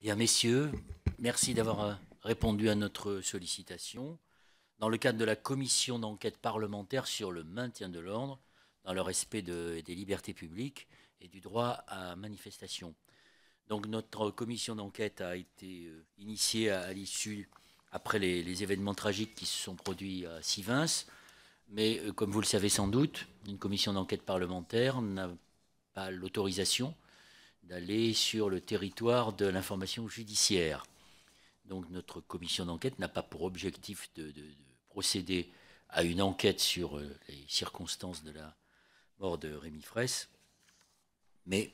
Bien, messieurs, merci d'avoir répondu à notre sollicitation. Dans le cadre de la commission d'enquête parlementaire sur le maintien de l'ordre, dans le respect des libertés publiques et du droit à manifestation. Donc notre commission d'enquête a été initiée à l'issue, après les événements tragiques qui se sont produits à Sivens. Mais comme vous le savez sans doute, une commission d'enquête parlementaire n'a pas l'autorisation d'aller sur le territoire de l'information judiciaire. Donc notre commission d'enquête n'a pas pour objectif de procéder à une enquête sur les circonstances de la mort de Rémi Fraisse, mais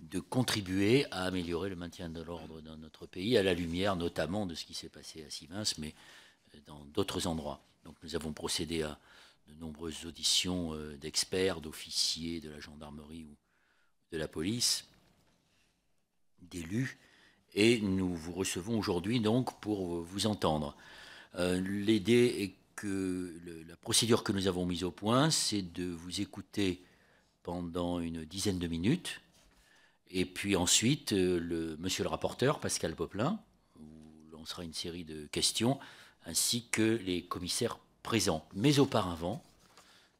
de contribuer à améliorer le maintien de l'ordre dans notre pays, à la lumière notamment de ce qui s'est passé à Sivens, mais dans d'autres endroits. Donc nous avons procédé à de nombreuses auditions d'experts, d'officiers de la gendarmerie ou de la police, d'élus, et nous vous recevons aujourd'hui donc pour vous entendre. L'idée est que la procédure que nous avons mise au point, c'est de vous écouter pendant une dizaine de minutes, et puis ensuite, monsieur le rapporteur, Pascal Poplin, vous lancera une série de questions, ainsi que les commissaires présents. Mais auparavant,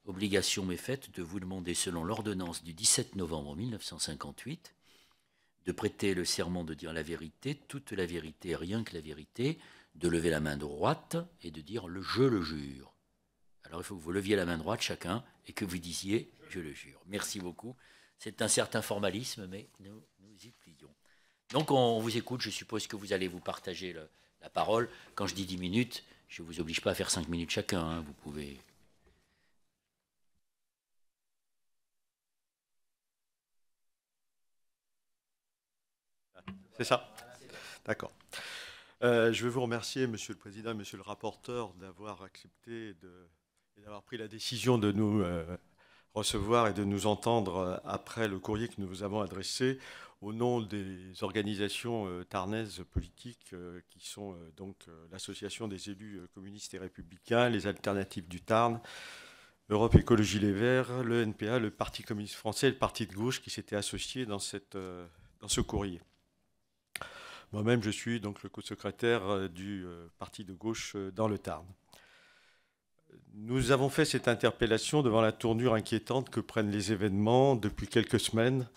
obligation m'est faite de vous demander, selon l'ordonnance du 17 novembre 1958, de prêter le serment de dire la vérité, toute la vérité, rien que la vérité, de lever la main droite et de dire je le jure. Alors il faut que vous leviez la main droite chacun et que vous disiez je le jure. Merci beaucoup. C'est un certain formalisme, mais nous y plions. Donc on vous écoute, je suppose que vous allez vous partager la parole. Quand je dis 10 minutes, je ne vous oblige pas à faire 5 minutes chacun, hein. Vous pouvez... C'est ça. D'accord. Je veux vous remercier, Monsieur le Président et Monsieur le rapporteur, d'avoir accepté et d'avoir pris la décision de nous recevoir et de nous entendre après le courrier que nous vous avons adressé au nom des organisations tarnaises politiques qui sont donc l'Association des élus communistes et républicains, les Alternatives du Tarn, Europe Écologie Les Verts, le NPA, le Parti communiste français et le Parti de gauche qui s'étaient associés dans ce courrier. Moi-même, je suis donc le co-secrétaire du parti de gauche dans le Tarn. Nous avons fait cette interpellation devant la tournure inquiétante que prennent les événements depuis quelques semaines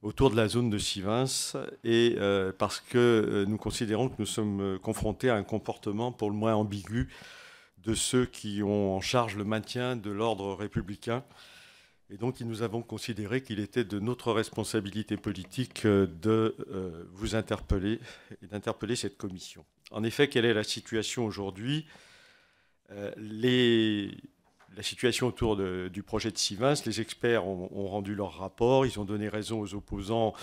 autour de la zone de Sivens et parce que nous considérons que nous sommes confrontés à un comportement pour le moins ambigu de ceux qui ont en charge le maintien de l'ordre républicain. Et donc, nous avons considéré qu'il était de notre responsabilité politique de vous interpeller et d'interpeller cette commission. En effet, quelle est la situation aujourd'hui ? La situation autour du projet de Sivens, les experts ont rendu leur rapport, ils ont donné raison aux opposants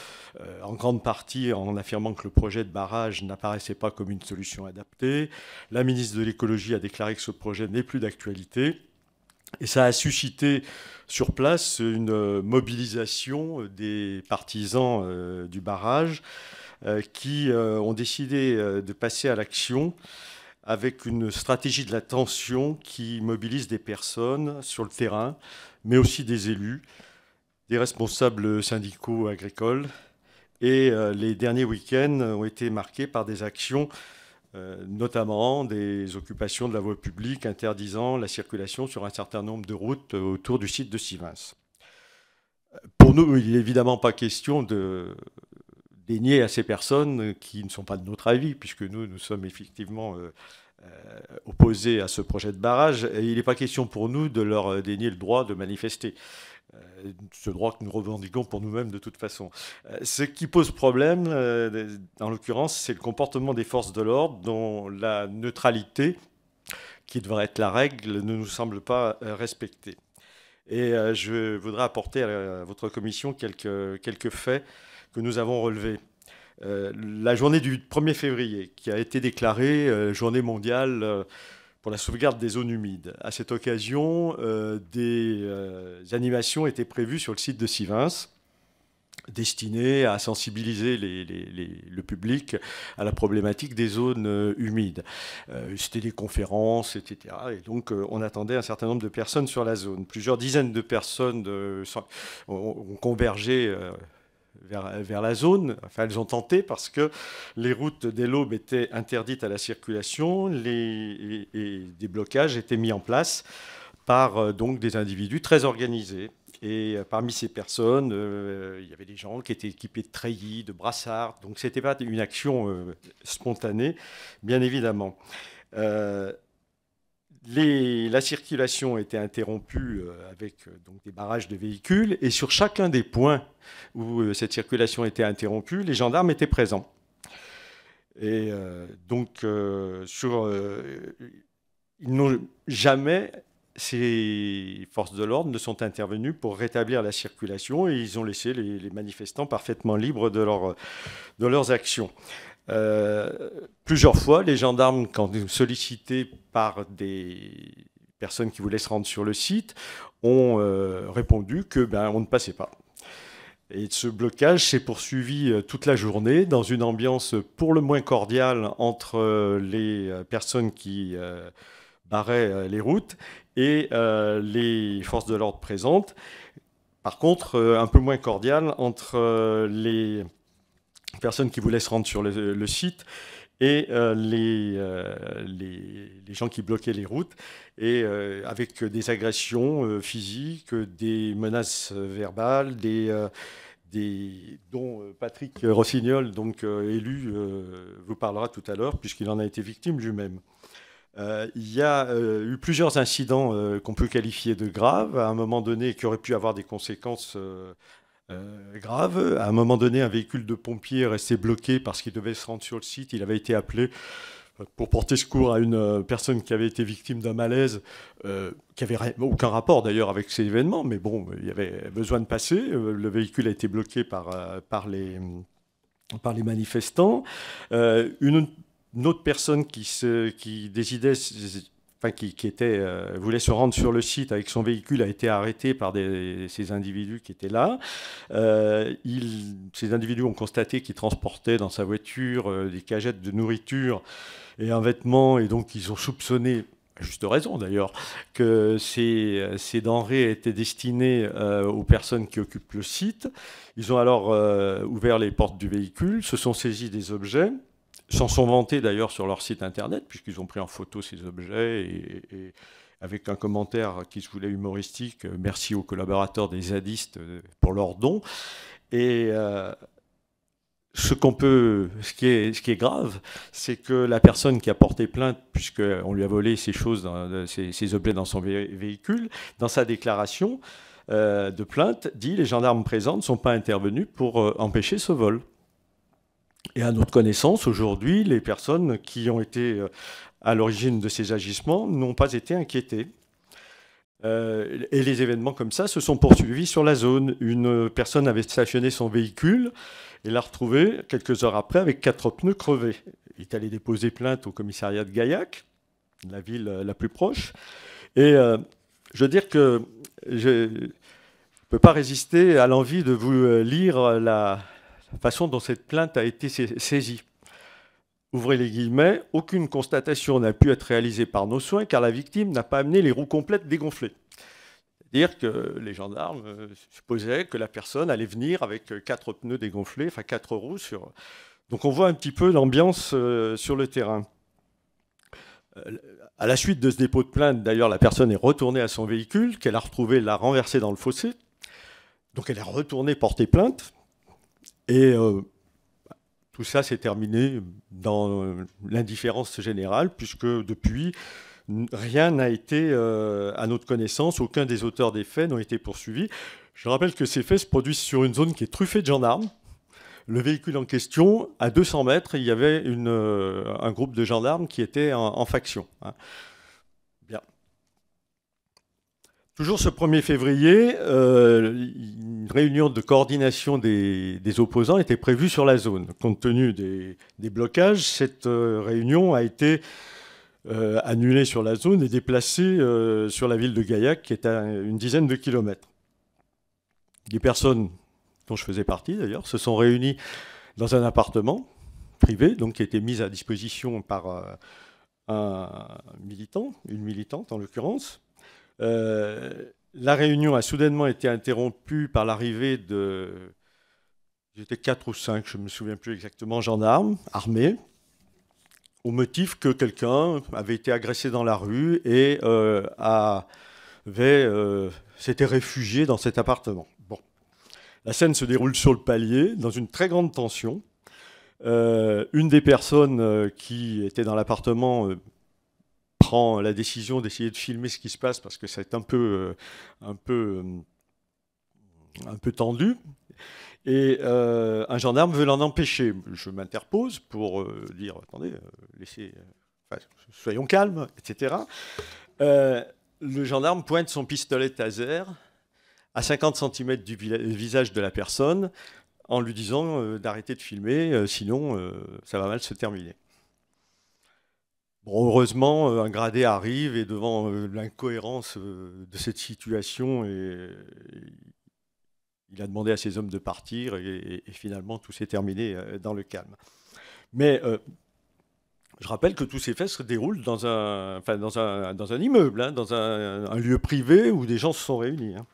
en grande partie en affirmant que le projet de barrage n'apparaissait pas comme une solution adaptée. La ministre de l'écologie a déclaré que ce projet n'est plus d'actualité. Et ça a suscité sur place une mobilisation des partisans du barrage qui ont décidé de passer à l'action avec une stratégie de la tension qui mobilise des personnes sur le terrain, mais aussi des élus, des responsables syndicaux agricoles. Et les derniers week-ends ont été marqués par des actions notamment des occupations de la voie publique interdisant la circulation sur un certain nombre de routes autour du site de Sivens. Pour nous, il n'est évidemment pas question de dénier à ces personnes qui ne sont pas de notre avis, puisque nous sommes effectivement opposés à ce projet de barrage, et il n'est pas question pour nous de leur dénier le droit de manifester. Ce droit que nous revendiquons pour nous-mêmes de toute façon. Ce qui pose problème, en l'occurrence, c'est le comportement des forces de l'ordre dont la neutralité, qui devrait être la règle, ne nous semble pas respectée. Et je voudrais apporter à votre commission quelques faits que nous avons relevés. La journée du 1er février, qui a été déclarée journée mondiale pour la sauvegarde des zones humides. À cette occasion, des animations étaient prévues sur le site de Sivens, destinées à sensibiliser le public à la problématique des zones humides. C'était des conférences, etc. Et donc, on attendait un certain nombre de personnes sur la zone. Plusieurs dizaines de personnes ont convergé vers la zone. Enfin, elles ont tenté parce que les routes dès l'aube étaient interdites à la circulation et des blocages étaient mis en place par donc des individus très organisés. Et parmi ces personnes, il y avait des gens qui étaient équipés de treillis, de brassards. Donc, ce n'était pas une action spontanée, bien évidemment. La circulation était interrompue avec donc des barrages de véhicules. Et sur chacun des points où cette circulation était interrompue, les gendarmes étaient présents. Et donc, ils n'ont jamais... Ces forces de l'ordre ne sont intervenues pour rétablir la circulation et ils ont laissé les manifestants parfaitement libres de leurs actions. Plusieurs fois, les gendarmes, quand sollicités par des personnes qui voulaient se rendre sur le site, ont répondu que on ne passait pas. Et ce blocage s'est poursuivi toute la journée dans une ambiance pour le moins cordiale entre les personnes qui barraient les routes et les forces de l'ordre présentes. Par contre, un peu moins cordial entre les personnes qui voulaient se rendre sur le site et les gens qui bloquaient les routes, et avec des agressions physiques, des menaces verbales, dont Patrick Rossignol, donc élu, vous parlera tout à l'heure, puisqu'il en a été victime lui-même. Il y a eu plusieurs incidents qu'on peut qualifier de graves, à un moment donné, qui auraient pu avoir des conséquences graves. À un moment donné, un véhicule de pompiers restait bloqué parce qu'il devait se rendre sur le site. Il avait été appelé pour porter secours à une personne qui avait été victime d'un malaise, qui n'avait aucun rapport d'ailleurs avec ces événements, mais bon, il y avait besoin de passer. Le véhicule a été bloqué par les manifestants. Une autre personne qui décidait, enfin, qui voulait se rendre sur le site avec son véhicule a été arrêtée par ces individus qui étaient là. Ces individus ont constaté qu'il transportait dans sa voiture des cagettes de nourriture et un vêtement, et donc ils ont soupçonné, à juste raison d'ailleurs, que ces denrées étaient destinées aux personnes qui occupent le site. Ils ont alors ouvert les portes du véhicule, se sont saisis des objets, s'en sont vantés d'ailleurs sur leur site internet, puisqu'ils ont pris en photo ces objets, et avec un commentaire qui se voulait humoristique, merci aux collaborateurs des zadistes pour leurs dons. Et ce qui est grave, c'est que la personne qui a porté plainte, puisqu'on lui a volé ces choses, ces objets dans son véhicule, dans sa déclaration de plainte, dit: les gendarmes présents ne sont pas intervenus pour empêcher ce vol. Et à notre connaissance, aujourd'hui, les personnes qui ont été à l'origine de ces agissements n'ont pas été inquiétées. Et les événements comme ça se sont poursuivis sur la zone. Une personne avait stationné son véhicule et l'a retrouvé quelques heures après avec 4 pneus crevés. Il est allé déposer plainte au commissariat de Gaillac, la ville la plus proche. Et je veux dire que je ne peux pas résister à l'envie de vous lire la façon dont cette plainte a été saisie. Ouvrez les guillemets, « Aucune constatation n'a pu être réalisée par nos soins car la victime n'a pas amené les roues complètes dégonflées. » C'est-à-dire que les gendarmes supposaient que la personne allait venir avec 4 pneus dégonflés, enfin 4 roues. Donc on voit un petit peu l'ambiance sur le terrain. À la suite de ce dépôt de plainte, d'ailleurs, la personne est retournée à son véhicule, qu'elle a retrouvé, l'a renversé dans le fossé. Donc elle est retournée porter plainte. Et tout ça s'est terminé dans l'indifférence générale, puisque depuis, rien n'a été, à notre connaissance, aucun des auteurs des faits n'ont été poursuivis. Je rappelle que ces faits se produisent sur une zone qui est truffée de gendarmes. Le véhicule en question, à 200 mètres, il y avait un groupe de gendarmes qui était en faction. Bien. Toujours ce 1er février, une réunion de coordination des opposants était prévue sur la zone. Compte tenu des blocages, cette réunion a été annulée sur la zone et déplacée sur la ville de Gaillac, qui est à une dizaine de kilomètres. Des personnes, dont je faisais partie d'ailleurs, se sont réunies dans un appartement privé, donc qui a été mis à disposition par un militant, une militante en l'occurrence. La réunion a soudainement été interrompue par l'arrivée ils étaient 4 ou 5, je ne me souviens plus exactement, gendarmes, armés, au motif que quelqu'un avait été agressé dans la rue et s'était réfugié dans cet appartement. Bon. La scène se déroule sur le palier, dans une très grande tension. Une des personnes qui était dans l'appartement prend la décision d'essayer de filmer ce qui se passe parce que c'est un peu tendu. Et un gendarme veut l'en empêcher. Je m'interpose pour dire, attendez, soyons calmes, etc. Le gendarme pointe son pistolet taser à 50 cm du visage de la personne en lui disant d'arrêter de filmer, sinon ça va mal se terminer. Bon, heureusement, un gradé arrive et devant l'incohérence de cette situation, il a demandé à ses hommes de partir et finalement tout s'est terminé dans le calme. Mais je rappelle que tous ces faits se déroulent dans un immeuble, hein, dans un lieu privé où des gens se sont réunis. Hein.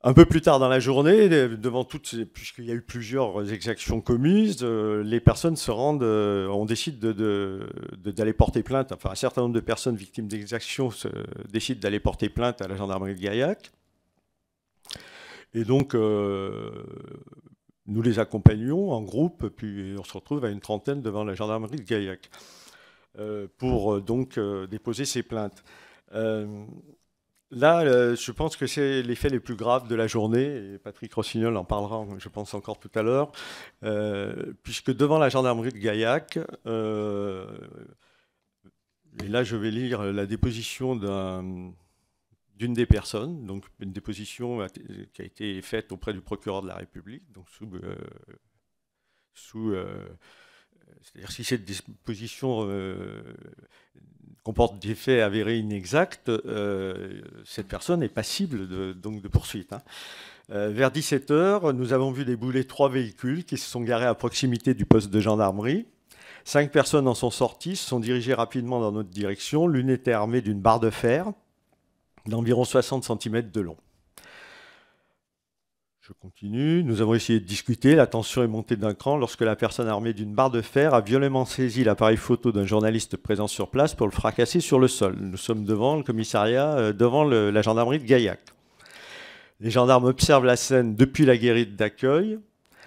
Un peu plus tard dans la journée, puisqu'il y a eu plusieurs exactions commises, les personnes se rendent, on décide d'aller porter plainte. Enfin, un certain nombre de personnes victimes d'exactions décident d'aller porter plainte à la gendarmerie de Gaillac. Et donc, nous les accompagnons en groupe, puis on se retrouve à une trentaine devant la gendarmerie de Gaillac pour donc déposer ces plaintes. Là, je pense que c'est les faits les plus graves de la journée, et Patrick Rossignol en parlera, je pense, encore tout à l'heure, puisque devant la gendarmerie de Gaillac, et là je vais lire la déposition d'une des personnes, donc une déposition qui a été faite auprès du procureur de la République, donc c'est-à-dire si cette disposition comporte des faits avérés inexacts, cette personne est passible de poursuite. Hein. Vers 17h, nous avons vu débouler 3 véhicules qui se sont garés à proximité du poste de gendarmerie. 5 personnes en sont sorties, se sont dirigées rapidement dans notre direction. L'une était armée d'une barre de fer d'environ 60 cm de long. Je continue. Nous avons essayé de discuter. La tension est montée d'un cran lorsque la personne armée d'une barre de fer a violemment saisi l'appareil photo d'un journaliste présent sur place pour le fracasser sur le sol. Nous sommes devant le commissariat, devant la gendarmerie de Gaillac. Les gendarmes observent la scène depuis la guérite d'accueil,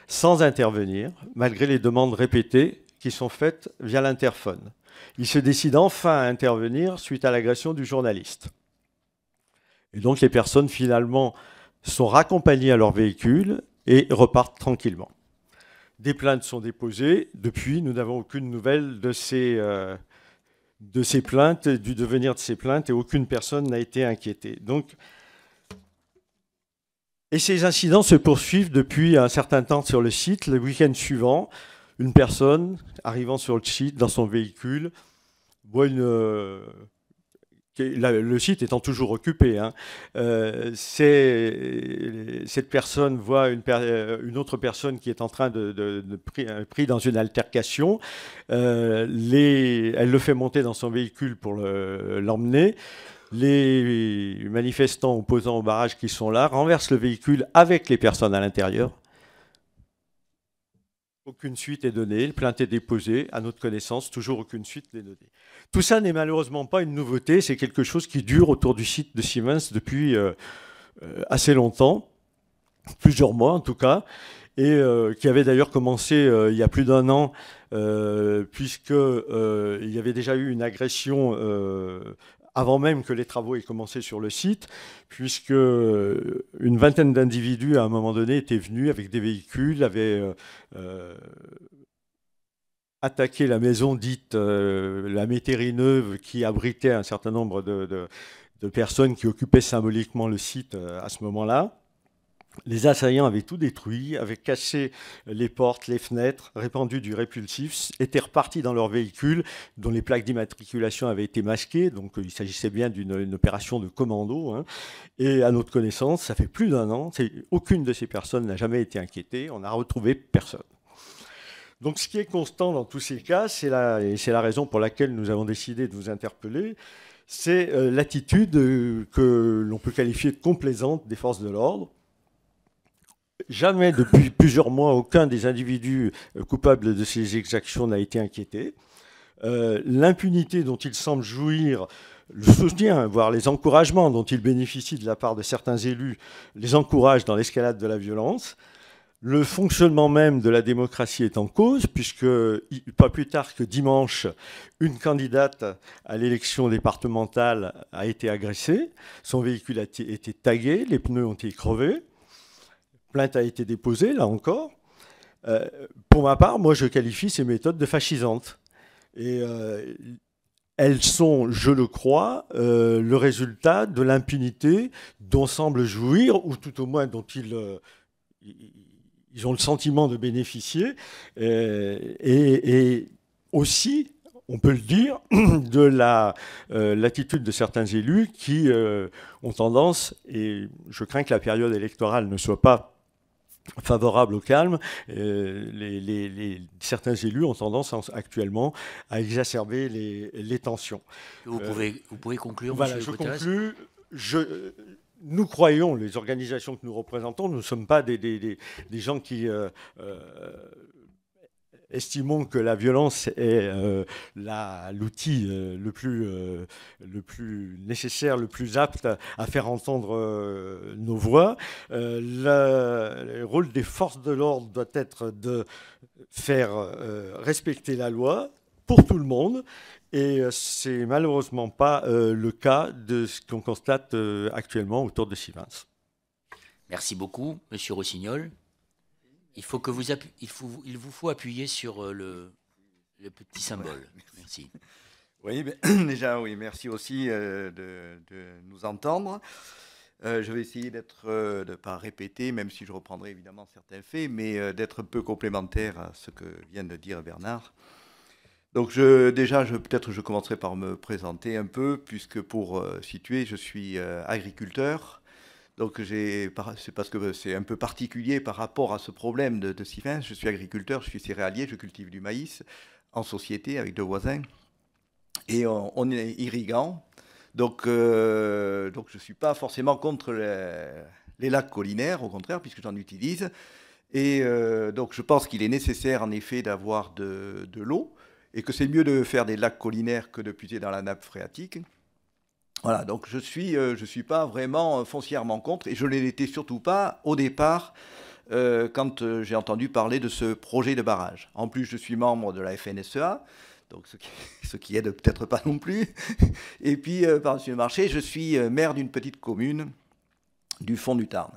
sans intervenir, malgré les demandes répétées qui sont faites via l'interphone. Ils se décident enfin à intervenir suite à l'agression du journaliste. Et donc les personnes finalement sont raccompagnés à leur véhicule et repartent tranquillement. Des plaintes sont déposées. Depuis, nous n'avons aucune nouvelle de ces plaintes, du devenir de ces plaintes, et aucune personne n'a été inquiétée. Et ces incidents se poursuivent depuis un certain temps sur le site. Le week-end suivant, une personne arrivant sur le site dans son véhicule voit le site étant toujours occupé, hein, cette personne voit une autre personne qui est en train pris dans une altercation. Elle le fait monter dans son véhicule pour l'emmener. Les manifestants opposants au barrage qui sont là renversent le véhicule avec les personnes à l'intérieur. Aucune suite est donnée, la plainte est déposée, à notre connaissance, toujours aucune suite n'est donnée. Tout ça n'est malheureusement pas une nouveauté, c'est quelque chose qui dure autour du site de Siemens depuis assez longtemps, plusieurs mois en tout cas, et qui avait d'ailleurs commencé il y a plus d'1 an, puisqu'il y avait déjà eu une agression avant même que les travaux aient commencé sur le site, puisque une vingtaine d'individus, à un moment donné, étaient venus avec des véhicules, avaient attaqué la maison dite la Métairie-Neuve, qui abritait un certain nombre de personnes qui occupaient symboliquement le site à ce moment-là. Les assaillants avaient tout détruit, avaient cassé les portes, les fenêtres, répandu du répulsif, étaient repartis dans leur véhicule dont les plaques d'immatriculation avaient été masquées, donc il s'agissait bien d'une opération de commando. Hein. Et à notre connaissance, ça fait plus d'1 an, aucune de ces personnes n'a jamais été inquiétée, on n'a retrouvé personne. Donc ce qui est constant dans tous ces cas, et c'est la raison pour laquelle nous avons décidé de vous interpeller, c'est l'attitude que l'on peut qualifier de complaisante des forces de l'ordre, Jamais, depuis plusieurs mois, aucun des individus coupables de ces exactions n'a été inquiété. L'impunité dont ils semblent jouir, le soutien, voire les encouragements dont ils bénéficient de la part de certains élus, les encouragent dans l'escalade de la violence. Le fonctionnement même de la démocratie est en cause, puisque pas plus tard que dimanche, une candidate à l'élection départementale a été agressée. Son véhicule a été tagué, les pneus ont été crevés. Plainte a été déposée, là encore. Pour ma part, moi, je qualifie ces méthodes de fascisantes. Et elles sont, je le crois, le résultat de l'impunité dont semblent jouir, ou tout au moins dont ils ont le sentiment de bénéficier, et aussi, on peut le dire, de l'attitude de certains élus qui ont tendance, et je crains que la période électorale ne soit pas favorable au calme, certains élus ont tendance actuellement à exacerber les tensions. Vous pouvez conclure, voilà, monsieur je Guterres. conclus. Nous croyons, les organisations que nous représentons, nous ne sommes pas des gens qui estimons que la violence est l'outil le plus nécessaire, le plus apte à faire entendre nos voix. Le rôle des forces de l'ordre doit être de faire respecter la loi pour tout le monde. Et c'est malheureusement pas le cas de ce qu'on constate actuellement autour de Sivins. Merci beaucoup, monsieur Rossignol. Il vous faut appuyer sur le petit symbole. Merci. Oui, déjà, oui, merci aussi de nous entendre. Je vais essayer de ne pas répéter, même si je reprendrai évidemment certains faits, mais d'être un peu complémentaire à ce que vient de dire Bernard. Donc peut-être je commencerai par me présenter un peu, puisque pour situer, je suis agriculteur. Donc c'est parce que c'est un peu particulier par rapport à ce problème de Sivins. Je suis agriculteur, je suis céréalier, je cultive du maïs en société avec 2 voisins. Et on est irrigant. Donc je ne suis pas forcément contre les lacs collinaires, au contraire, puisque j'en utilise. Et donc je pense qu'il est nécessaire en effet d'avoir de l'eau, et que c'est mieux de faire des lacs collinaires que de puiser dans la nappe phréatique. Voilà, donc je suis pas vraiment foncièrement contre, et je ne l'étais surtout pas au départ quand j'ai entendu parler de ce projet de barrage. En plus, je suis membre de la FNSEA, donc ce qui aide peut-être pas non plus. Et puis, par-dessus le marché, je suis maire d'une petite commune du fond du Tarn.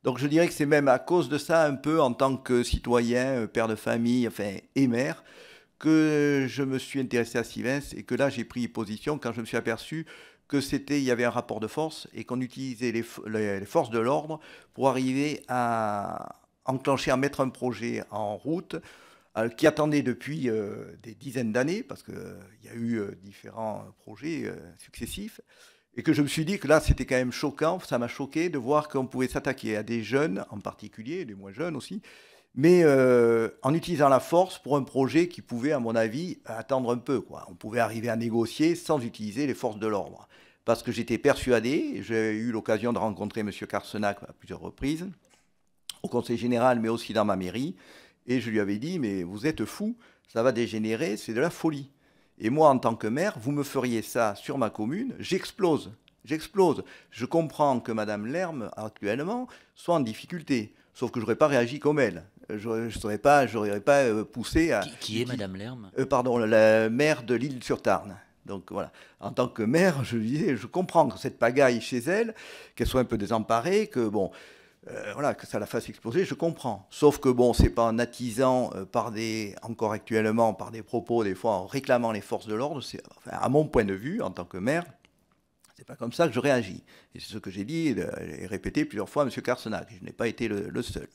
Donc je dirais que c'est même à cause de ça, un peu en tant que citoyen, père de famille, enfin, et maire, que je me suis intéressé à Sivins, et que là j'ai pris position quand je me suis aperçu il y avait un rapport de force et qu'on utilisait les forces de l'ordre pour arriver à enclencher, à mettre un projet en route qui attendait depuis des dizaines d'années, parce qu'il y a eu différents projets successifs, et que je me suis dit que là c'était quand même choquant, ça m'a choqué de voir qu'on pouvait s'attaquer à des jeunes en particulier, des moins jeunes aussi, mais en utilisant la force pour un projet qui pouvait, à mon avis, attendre un peu, quoi. On pouvait arriver à négocier sans utiliser les forces de l'ordre. Parce que j'étais persuadé, j'ai eu l'occasion de rencontrer M. Carsenac à plusieurs reprises, au Conseil général, mais aussi dans ma mairie, et je lui avais dit, mais vous êtes fou, ça va dégénérer, c'est de la folie. Et moi, en tant que maire, vous me feriez ça sur ma commune, j'explose. Je comprends que Mme Lerme, actuellement, soit en difficulté, sauf que je n'aurais pas réagi comme elle. Je n'aurais pas poussé à... Qui est Mme Lerme Pardon, la maire de l'Île-sur-Tarn. Donc voilà, en tant que maire, je lui disais, je comprends que cette pagaille chez elle, qu'elle soit un peu désemparée, que bon, voilà, que ça la fasse exploser, je comprends. Sauf que bon, c'est pas en attisant encore actuellement, par des propos, des fois en réclamant les forces de l'ordre, enfin, à mon point de vue, en tant que maire, c'est pas comme ça que je réagis. Et c'est ce que j'ai dit et répété plusieurs fois à M. Carsenac. Je n'ai pas été le seul.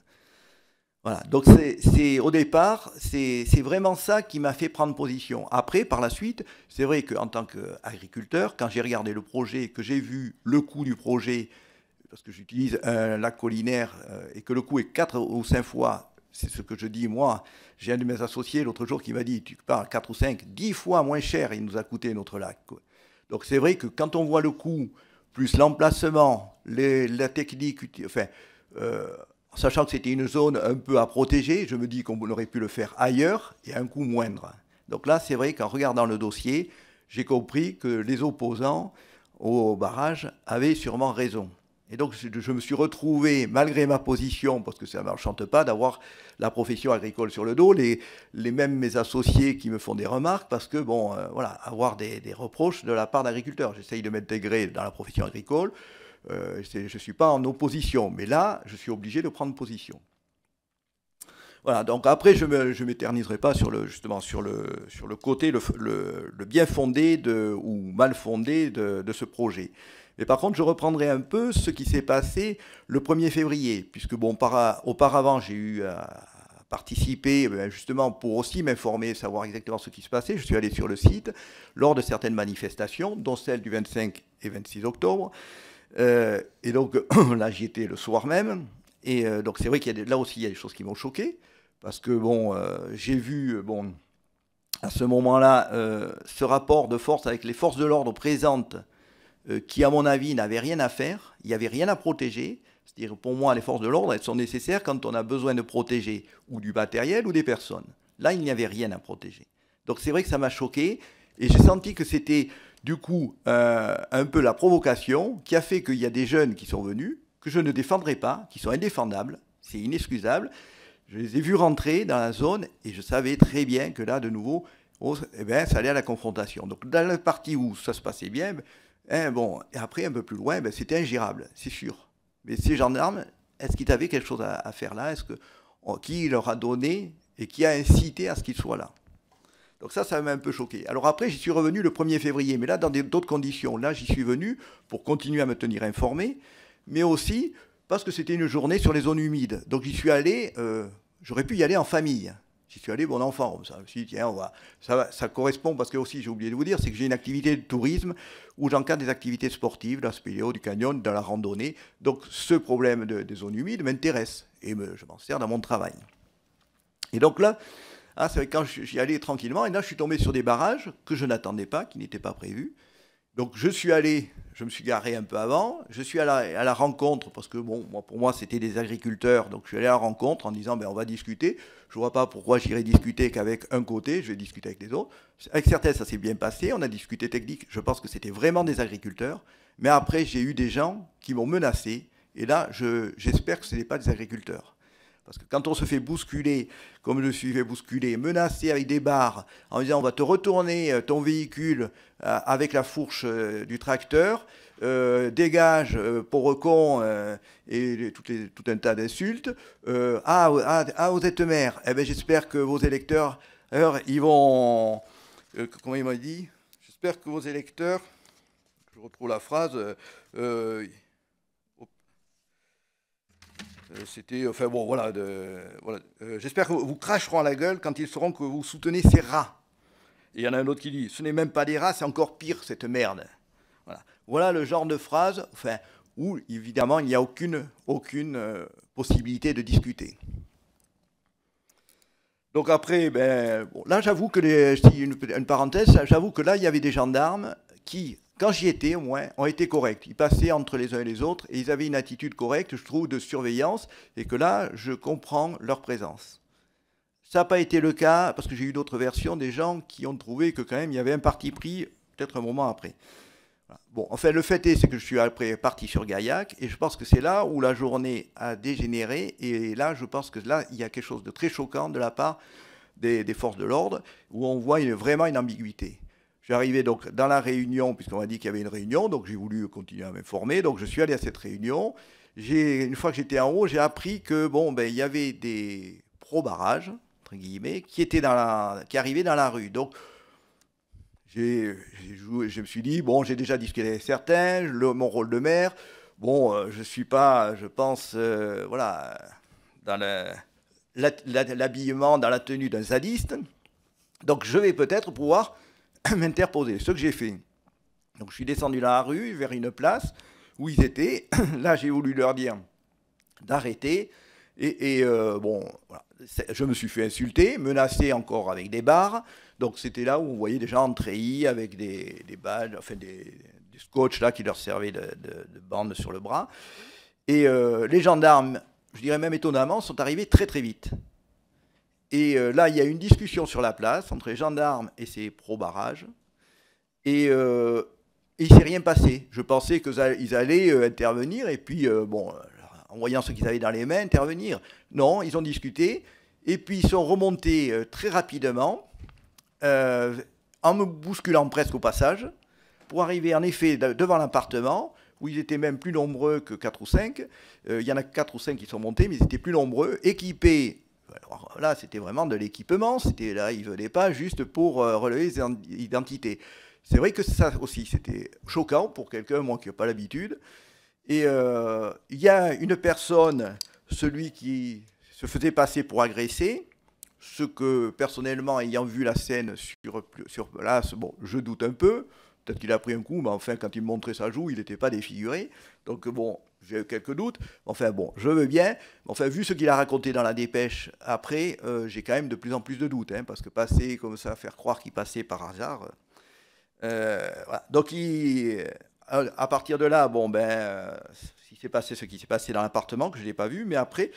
Voilà, donc au départ, c'est vraiment ça qui m'a fait prendre position. Après, par la suite, c'est vrai qu'en tant qu'agriculteur, quand j'ai regardé le projet, que j'ai vu le coût du projet, parce que j'utilise un lac collinaire et que le coût est 4 ou 5 fois, c'est ce que je dis moi, j'ai un de mes associés l'autre jour qui m'a dit, tu parles 4 ou 5, 10 fois moins cher, il nous a coûté notre lac. Donc c'est vrai que quand on voit le coût, plus l'emplacement, la technique, enfin... sachant que c'était une zone un peu à protéger, je me dis qu'on aurait pu le faire ailleurs et à un coût moindre. Donc là, c'est vrai qu'en regardant le dossier, j'ai compris que les opposants au barrage avaient sûrement raison. Et donc, je me suis retrouvé, malgré ma position, parce que ça ne m'enchante pas d'avoir la profession agricole sur le dos, mêmes mes associés qui me font des remarques, parce que, bon, voilà, avoir des reproches de la part d'agriculteurs. J'essaye de m'intégrer dans la profession agricole. Je ne suis pas en opposition, mais là, je suis obligé de prendre position. Voilà, donc après, je ne m'éterniserai pas justement sur le côté, le bien fondé ou mal fondé de ce projet. Mais par contre, je reprendrai un peu ce qui s'est passé le 1er février, puisque bon, auparavant, j'ai eu à participer justement pour aussi m'informer, savoir exactement ce qui se passait. Je suis allé sur le site lors de certaines manifestations, dont celle du 25 et 26 octobre. Et donc là, j'y étais le soir même. Et donc c'est vrai qu'il y a là aussi, il y a des choses qui m'ont choqué, parce que bon, j'ai vu, bon, à ce moment-là, ce rapport de force avec les forces de l'ordre présentes, qui, à mon avis, n'avaient rien à faire, il n'y avait rien à protéger. C'est-à-dire, pour moi, les forces de l'ordre, elles sont nécessaires quand on a besoin de protéger ou du matériel ou des personnes. Là, il n'y avait rien à protéger. Donc c'est vrai que ça m'a choqué, et j'ai senti que c'était, du coup, un peu la provocation qui a fait qu'il y a des jeunes qui sont venus, que je ne défendrai pas, qui sont indéfendables, c'est inexcusable. Je les ai vus rentrer dans la zone, et je savais très bien que là, de nouveau, eh bien, ça allait à la confrontation. Donc dans la partie où ça se passait bien, bon, et après, un peu plus loin, ben, c'était ingérable, c'est sûr. Mais ces gendarmes, est-ce qu'ils avaient quelque chose à faire là? Qui leur a donné et qui a incité à ce qu'ils soient là? Donc ça m'a un peu choqué. Alors après, j'y suis revenu le 1er février, mais là, dans d'autres conditions. Là, j'y suis venu pour continuer à me tenir informé, mais aussi parce que c'était une journée sur les zones humides. Donc j'y suis allé, j'aurais pu y aller en famille. J'y suis allé bon enfant, comme ça. Je me suis dit, tiens, ça correspond, parce que aussi, j'ai oublié de vous dire, c'est que j'ai une activité de tourisme où j'encadre des activités sportives, dans la spéléo, du canyon, dans la randonnée. Donc ce problème des zones humides m'intéresse et je m'en sers dans mon travail. Et donc là, c'est vrai que quand j'y allais tranquillement, et là je suis tombé sur des barrages que je n'attendais pas, qui n'étaient pas prévus. Donc je me suis garé un peu avant, je suis à la rencontre, parce que bon, pour moi c'était des agriculteurs, donc je suis allé à la rencontre en disant, ben, on va discuter. Je ne vois pas pourquoi j'irais discuter qu'avec un côté, je vais discuter avec les autres. Avec certains, ça s'est bien passé, on a discuté technique, je pense que c'était vraiment des agriculteurs, mais après j'ai eu des gens qui m'ont menacé, et là j'espère que ce n'est pas des agriculteurs. Parce que quand on se fait bousculer, comme je me suis fait bousculer, menacé avec des barres, en disant on va te retourner ton véhicule avec la fourche du tracteur, dégage, pauvre con, et tout un tas d'insultes. Vous êtes maire. Eh bien, j'espère que vos électeurs, ils vont... comment il m'a dit? J'espère que vos électeurs, je retrouve la phrase... c'était, enfin bon, voilà. J'espère que vous cracheront à la gueule quand ils sauront que vous soutenez ces rats. Et il y en a un autre qui dit, ce n'est même pas des rats, c'est encore pire, cette merde. Voilà le genre de phrase, enfin, où évidemment il n'y a aucune possibilité de discuter. Donc après, ben, bon, là j'avoue que, je dis une parenthèse, j'avoue que là il y avait des gendarmes qui, quand j'y étais au moins, ont été corrects. Ils passaient entre les uns et les autres et ils avaient une attitude correcte, je trouve, de surveillance, et que là, je comprends leur présence. Ça n'a pas été le cas, parce que j'ai eu d'autres versions, des gens qui ont trouvé que quand même, il y avait un parti pris, peut-être un moment après. Voilà. Bon, enfin, le fait est, c'est que je suis après parti sur Gaillac, et je pense que c'est là où la journée a dégénéré, et là, je pense que là, il y a quelque chose de très choquant de la part des forces de l'ordre, où on voit vraiment une ambiguïté. Je suis arrivé donc dans la réunion, puisqu'on m'a dit qu'il y avait une réunion, donc j'ai voulu continuer à m'informer. Donc je suis allé à cette réunion. Une fois que j'étais en haut, j'ai appris que bon, ben, il y avait des pro-barrages, entre guillemets, qui arrivaient dans la rue. Donc je me suis dit, bon, j'ai déjà discuté avec certains, mon rôle de maire. Bon, je ne suis pas, je pense, voilà, dans l'habillement, dans la tenue d'un sadiste. Donc je vais peut-être pouvoir m'interposer, ce que j'ai fait. Donc je suis descendu dans la rue, vers une place où ils étaient. Là, j'ai voulu leur dire d'arrêter. Et bon, voilà. Je me suis fait insulter, menacé encore avec des barres. Donc c'était là où on voyait des gens en treillis avec des badges, enfin des scotch là qui leur servaient de bande sur le bras. Et les gendarmes, je dirais même étonnamment, sont arrivés très très vite. Et là, il y a une discussion sur la place entre les gendarmes et ces pro-barrages. Et il ne s'est rien passé. Je pensais qu'ils allaient intervenir et puis, bon, en voyant ce qu'ils avaient dans les mains, intervenir. Non, ils ont discuté et puis ils sont remontés très rapidement, en me bousculant presque au passage, pour arriver en effet devant l'appartement, où ils étaient même plus nombreux que 4 ou 5. Il y en a 4 ou 5 qui sont montés, mais ils étaient plus nombreux, équipés. Alors là, c'était vraiment de l'équipement. Là, ils ne venaient pas juste pour relever les identités. C'est vrai que ça aussi, c'était choquant pour quelqu'un, moi, qui n'a pas l'habitude. Et il y a une personne, celui qui se faisait passer pour agresser, ce que, personnellement, ayant vu la scène sur place, bon, je doute un peu. Peut-être qu'il a pris un coup, mais enfin, quand il me montrait sa joue, il n'était pas défiguré. Donc, bon, j'ai quelques doutes. Enfin, bon, je veux bien. Enfin, vu ce qu'il a raconté dans la dépêche après, j'ai quand même de plus en plus de doutes. Hein, parce que passer comme ça, faire croire qu'il passait par hasard. Voilà. Donc, à partir de là, bon, il s'est passé ce qui s'est passé dans l'appartement, que je n'ai pas vu. Mais après,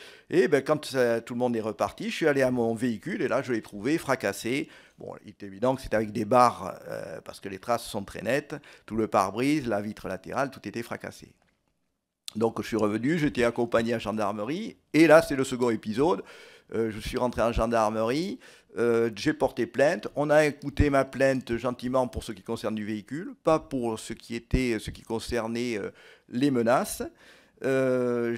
quand tout le monde est reparti, je suis allé à mon véhicule et là, je l'ai trouvé fracassé. Bon, il est évident que c'était avec des barres, parce que les traces sont très nettes. Tout le pare-brise, la vitre latérale, tout était fracassé. Donc je suis revenu, j'étais accompagné à la gendarmerie. Et là, c'est le second épisode. Je suis rentré en gendarmerie, j'ai porté plainte. On a écouté ma plainte gentiment pour ce qui concerne du véhicule, pas pour ce qui concernait les menaces. On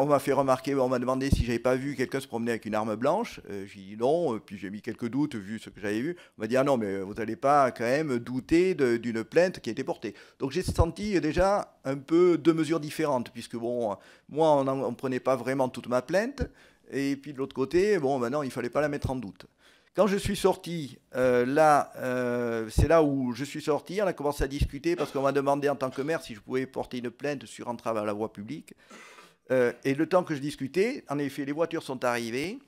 m'a fait remarquer, on m'a demandé si j'avais pas vu quelqu'un se promener avec une arme blanche. J'ai dit non, puis j'ai mis quelques doutes vu ce que j'avais vu. On m'a dit ah non, mais vous n'allez pas quand même douter d'une plainte qui a été portée. Donc j'ai senti déjà un peu deux mesures différentes, puisque bon, moi on ne prenait pas vraiment toute ma plainte, et puis de l'autre côté, bon, maintenant il fallait pas la mettre en doute. Quand je suis sorti, c'est là où je suis sorti, on a commencé à discuter parce qu'on m'a demandé en tant que maire si je pouvais porter une plainte sur entrave à la voie publique. Et le temps que je discutais, en effet, les voitures sont arrivées,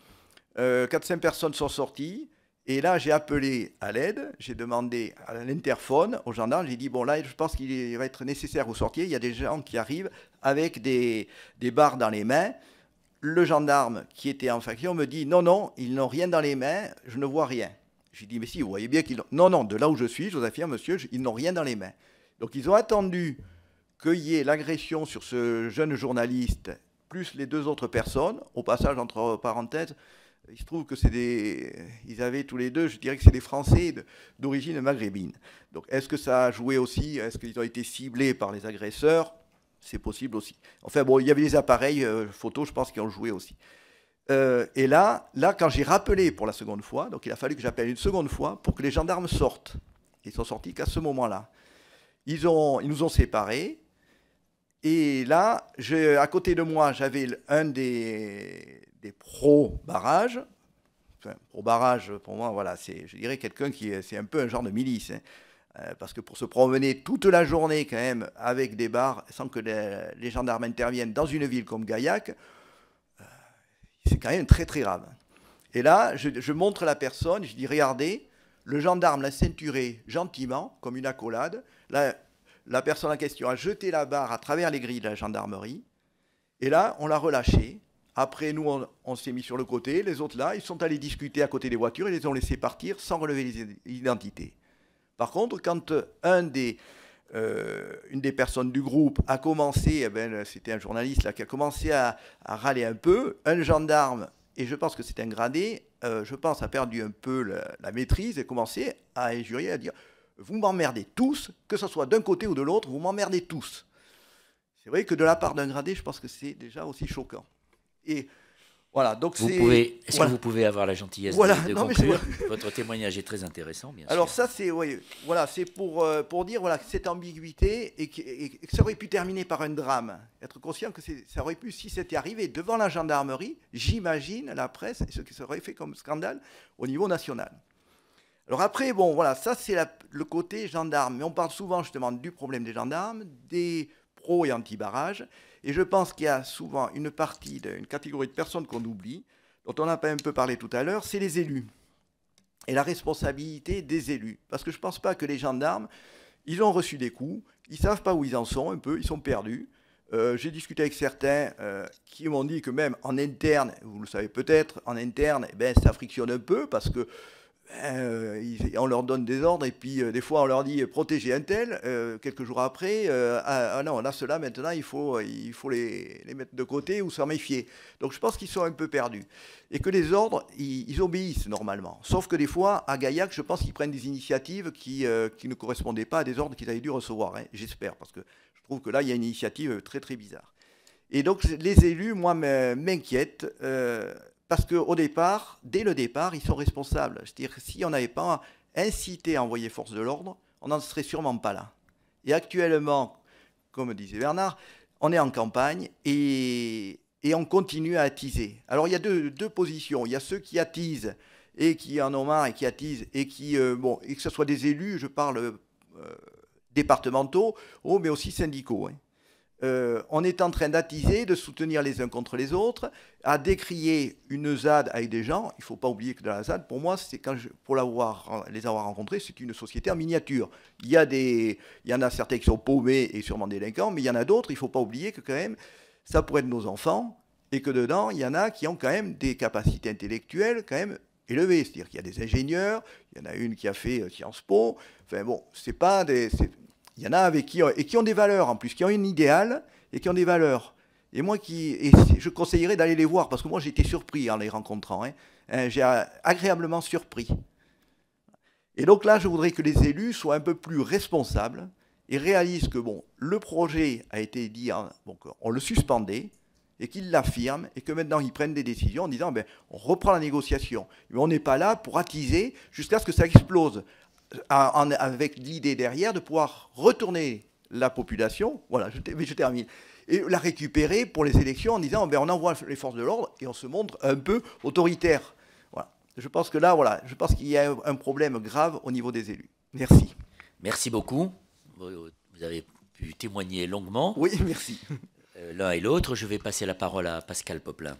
4-5 personnes sont sorties, et là j'ai appelé à l'aide, j'ai demandé à l'interphone, aux gendarmes, j'ai dit, bon là je pense qu'il va être nécessaire que vous sortiez, il y a des gens qui arrivent avec des barres dans les mains. Le gendarme qui était en faction me dit « Non, non, ils n'ont rien dans les mains, je ne vois rien. » J'ai dit « Mais si, vous voyez bien qu'ils n'ont... » « Non, non, de là où je suis, je vous affirme, monsieur, ils n'ont rien dans les mains. » Donc ils ont attendu qu'il y ait l'agression sur ce jeune journaliste, plus les 2 autres personnes. Au passage, entre parenthèses, il se trouve que ils avaient tous les deux, je dirais que c'est des Français d'origine maghrébine. Donc est-ce que ça a joué aussi? Est-ce qu'ils ont été ciblés par les agresseurs? C'est possible aussi. Enfin bon, il y avait des appareils photos, je pense, qui ont joué aussi. Et là, quand j'ai rappelé pour la seconde fois, donc il a fallu que j'appelle une seconde fois pour que les gendarmes sortent. Ils sont sortis qu'à ce moment-là. Ils nous ont séparés. Et là, à côté de moi, j'avais un des pro-barrages. Enfin, pro-barrage, pour moi, voilà, je dirais quelqu'un c'est un peu un genre de milice. Hein. Parce que pour se promener toute la journée quand même avec des barres sans que les gendarmes interviennent dans une ville comme Gaillac, c'est quand même très très grave. Et là, je montre la personne, je dis regardez, le gendarme l'a ceinturé gentiment, comme une accolade. Là, la personne en question a jeté la barre à travers les grilles de la gendarmerie. Et là, on l'a relâché. Après, nous, on s'est mis sur le côté. Les autres là, ils sont allés discuter à côté des voitures et les ont laissés partir sans relever les identités. Par contre, quand une des personnes du groupe a commencé, c'était un journaliste là, qui a commencé à râler un peu, un gendarme, et je pense que c'est un gradé, je pense a perdu un peu la maîtrise et commencé à injurier, à dire « vous m'emmerdez tous, que ce soit d'un côté ou de l'autre, vous m'emmerdez tous ». C'est vrai que de la part d'un gradé, je pense que c'est déjà aussi choquant. Et voilà, donc est-ce que vous pouvez avoir la gentillesse de conclure? Votre témoignage est très intéressant, bien sûr. Alors ça, c'est pour dire voilà, cette ambiguïté et que ça aurait pu terminer par un drame. Être conscient que ça aurait pu, si c'était arrivé devant la gendarmerie, j'imagine la presse, ce que ça aurait fait comme scandale au niveau national. Alors après, bon, voilà, ça c'est le côté gendarme. Mais on parle souvent justement du problème des gendarmes, des pro- et anti-barrages. Et je pense qu'il y a souvent une catégorie de personnes qu'on oublie, dont on n'a pas un peu parlé tout à l'heure, c'est les élus. Et la responsabilité des élus. Parce que je ne pense pas que les gendarmes, ils ont reçu des coups, ils ne savent pas où ils en sont un peu, ils sont perdus. J'ai discuté avec certains qui m'ont dit que même en interne, vous le savez peut-être, en interne, eh ben, ça frictionne un peu parce que on leur donne des ordres et puis des fois on leur dit protégez un tel, quelques jours après, ah non, là ceux-là maintenant il faut les mettre de côté ou s'en méfier. Donc je pense qu'ils sont un peu perdus. Et que les ordres, ils obéissent normalement. Sauf que des fois, à Gaillac, je pense qu'ils prennent des initiatives qui ne correspondaient pas à des ordres qu'ils avaient dû recevoir, hein, j'espère, parce que je trouve que là, il y a une initiative très très bizarre. Et donc les élus, moi, m'inquiètent. Parce qu'au départ, dès le départ, ils sont responsables. C'est-à-dire que si on n'avait pas incité à envoyer force de l'ordre, on n'en serait sûrement pas là. Et actuellement, comme disait Bernard, on est en campagne et on continue à attiser. Alors il y a deux positions. Il y a ceux qui attisent et qui en ont marre et qui attisent et qui, et que ce soit des élus, je parle départementaux, mais aussi syndicaux, hein. On est en train d'attiser, de soutenir les uns contre les autres, à décrier une ZAD avec des gens. Il ne faut pas oublier que dans la ZAD, pour moi, c'est pour les avoir rencontrés, c'est une société en miniature. Il y en a certains qui sont paumés et sûrement délinquants, mais il y en a d'autres, il ne faut pas oublier que quand même, ça pourrait être nos enfants, et que dedans, il y en a qui ont quand même des capacités intellectuelles quand même élevées. C'est-à-dire qu'il y a des ingénieurs, il y en a une qui a fait Sciences Po. Enfin bon, c'est pas des... Il y en a avec qui ont des valeurs en plus, qui ont un idéal et qui ont des valeurs. Et moi, je conseillerais d'aller les voir, parce que moi, j'ai été surpris en les rencontrant, hein. J'ai agréablement surpris. Et donc là, je voudrais que les élus soient un peu plus responsables et réalisent que le projet a été dit, on le suspendait, et qu'ils l'affirment, et que maintenant, ils prennent des décisions en disant, on reprend la négociation. Mais on n'est pas là pour attiser jusqu'à ce que ça explose, avec l'idée derrière de pouvoir retourner la population, voilà, je termine, et la récupérer pour les élections en disant on envoie les forces de l'ordre et on se montre un peu autoritaire. Voilà. Je pense que là, voilà, je pense qu'il y a un problème grave au niveau des élus. Merci. Merci beaucoup. Vous avez pu témoigner longuement. Oui, merci. L'un et l'autre. Je vais passer la parole à Pascal Poplin.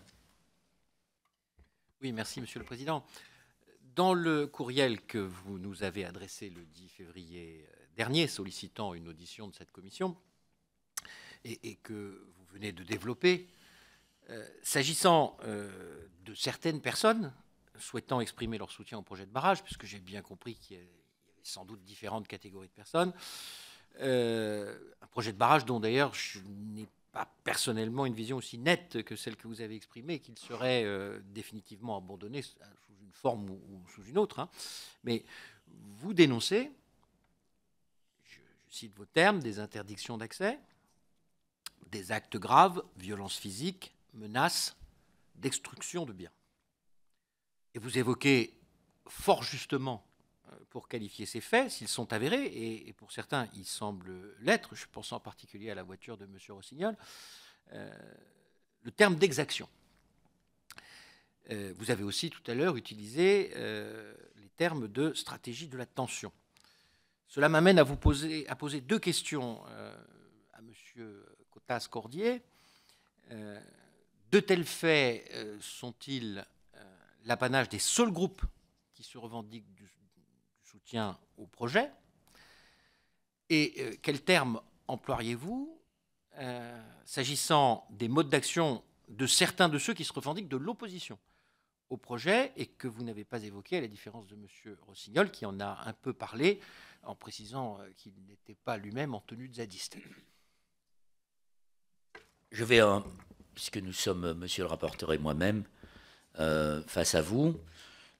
Oui, merci, Monsieur le Président. Dans le courriel que vous nous avez adressé le 10 février dernier, sollicitant une audition de cette commission, et que vous venez de développer, s'agissant de certaines personnes souhaitant exprimer leur soutien au projet de barrage, puisque j'ai bien compris qu'il y avait sans doute différentes catégories de personnes, un projet de barrage dont d'ailleurs je n'ai pas personnellement une vision aussi nette que celle que vous avez exprimée, qu'il serait définitivement abandonné sous une forme ou sous une autre. Hein. Mais vous dénoncez, je cite vos termes, des interdictions d'accès, des actes graves, violences physiques, menaces, destruction de biens. Et vous évoquez fort justement, pour qualifier ces faits, s'ils sont avérés, et pour certains, ils semblent l'être, je pense en particulier à la voiture de M. Rossignol, le terme d'exaction. Vous avez aussi tout à l'heure utilisé les termes de stratégie de la tension. Cela m'amène à poser deux questions à M. Cotas-Cordier. De tels faits sont-ils l'apanage des seuls groupes qui se revendiquent du soutien au projet? Et quel terme emploieriez-vous s'agissant des modes d'action de certains de ceux qui se revendiquent de l'opposition au projet et que vous n'avez pas évoqué, à la différence de M. Rossignol, qui en a un peu parlé en précisant qu'il n'était pas lui-même en tenue de zadiste? Je vais, puisque nous sommes, monsieur le rapporteur et moi-même, face à vous,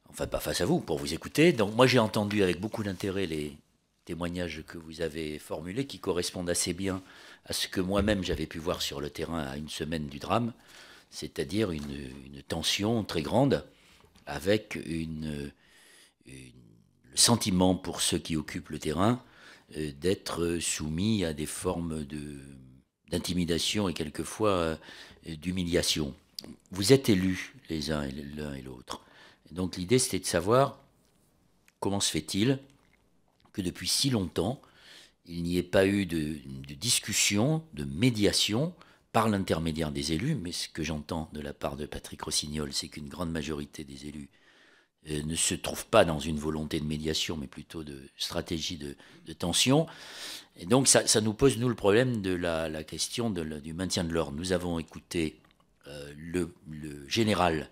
enfin pas face à vous, pour vous écouter. Donc moi j'ai entendu avec beaucoup d'intérêt les témoignages que vous avez formulés, qui correspondent assez bien à ce que moi-même j'avais pu voir sur le terrain à une semaine du drame, c'est-à-dire une tension très grande, avec le sentiment pour ceux qui occupent le terrain d'être soumis à des formes d'intimidation et quelquefois d'humiliation. Vous êtes élus les uns et l'un et l'autre. Donc l'idée, c'était de savoir comment se fait-il que depuis si longtemps, il n'y ait pas eu de discussion, de médiation par l'intermédiaire des élus, mais ce que j'entends de la part de Patrick Rossignol, c'est qu'une grande majorité des élus ne se trouve pas dans une volonté de médiation, mais plutôt de stratégie de tension. Et donc ça nous pose, nous, le problème de la question du maintien de l'ordre. Nous avons écouté le général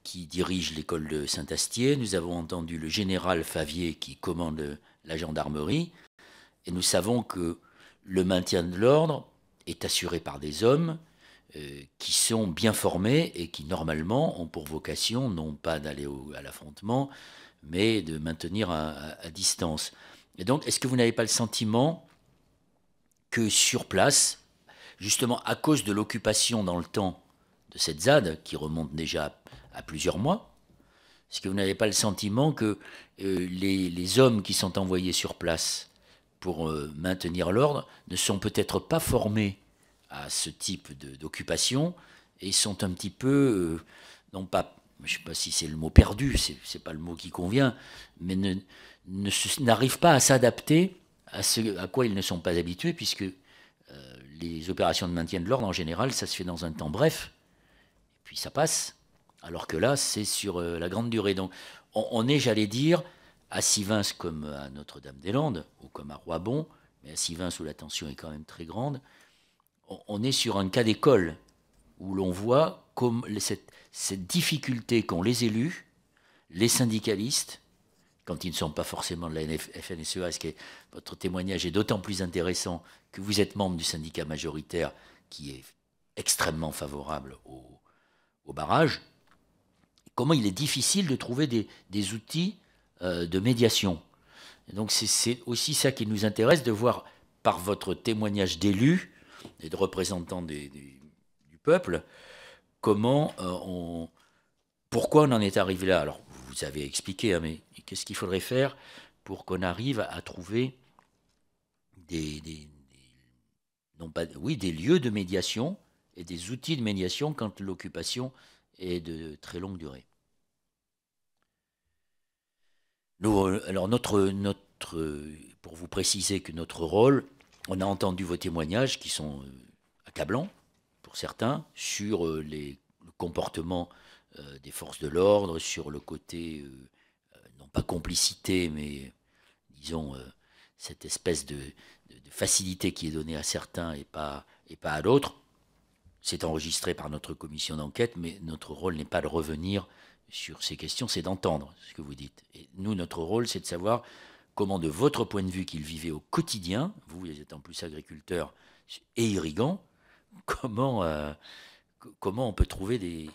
qui dirige l'école de Saint-Astier, nous avons entendu le général Favier qui commande la gendarmerie, et nous savons que le maintien de l'ordre est assuré par des hommes qui sont bien formés et qui, normalement, ont pour vocation, non pas d'aller à l'affrontement, mais de maintenir à distance. Et donc, est-ce que vous n'avez pas le sentiment que sur place, justement à cause de l'occupation dans le temps de cette ZAD, qui remonte déjà à plusieurs mois, est-ce que vous n'avez pas le sentiment que les hommes qui sont envoyés sur place pour maintenir l'ordre ne sont peut-être pas formés à ce type d'occupation et sont un petit peu, non pas, je ne sais pas si c'est le mot perdu, c'est pas le mot qui convient, mais n'arrivent pas à s'adapter à ce à quoi ils ne sont pas habitués, puisque les opérations de maintien de l'ordre, en général, ça se fait dans un temps bref, et puis ça passe, alors que là, c'est sur la grande durée. Donc, on est, j'allais dire, à Sivins comme à Notre-Dame-des-Landes, ou comme à Roibon, mais à Sivins où la tension est quand même très grande, on est sur un cas d'école où l'on voit comme cette difficulté qu'ont les élus, les syndicalistes, quand ils ne sont pas forcément de la FNSEA, votre témoignage est d'autant plus intéressant que vous êtes membre du syndicat majoritaire qui est extrêmement favorable au barrage. Comment il est difficile de trouver des outils de médiation. Et donc c'est aussi ça qui nous intéresse, de voir par votre témoignage d'élus et de représentants du peuple, pourquoi on en est arrivé là. Alors, vous avez expliqué, hein, mais qu'est-ce qu'il faudrait faire pour qu'on arrive à trouver des lieux de médiation et des outils de médiation quand l'occupation est de très longue durée. Alors, pour vous préciser que notre rôle, on a entendu vos témoignages qui sont accablants, pour certains, sur le comportement des forces de l'ordre, sur le côté, non pas complicité, mais disons, cette espèce de facilité qui est donnée à certains et pas à d'autres. C'est enregistré par notre commission d'enquête, mais notre rôle n'est pas de revenir sur ces questions, c'est d'entendre ce que vous dites. Et nous, notre rôle, c'est de savoir comment, de votre point de vue qu'il vivait au quotidien, vous êtes en plus agriculteur et irrigant, comment on peut trouver des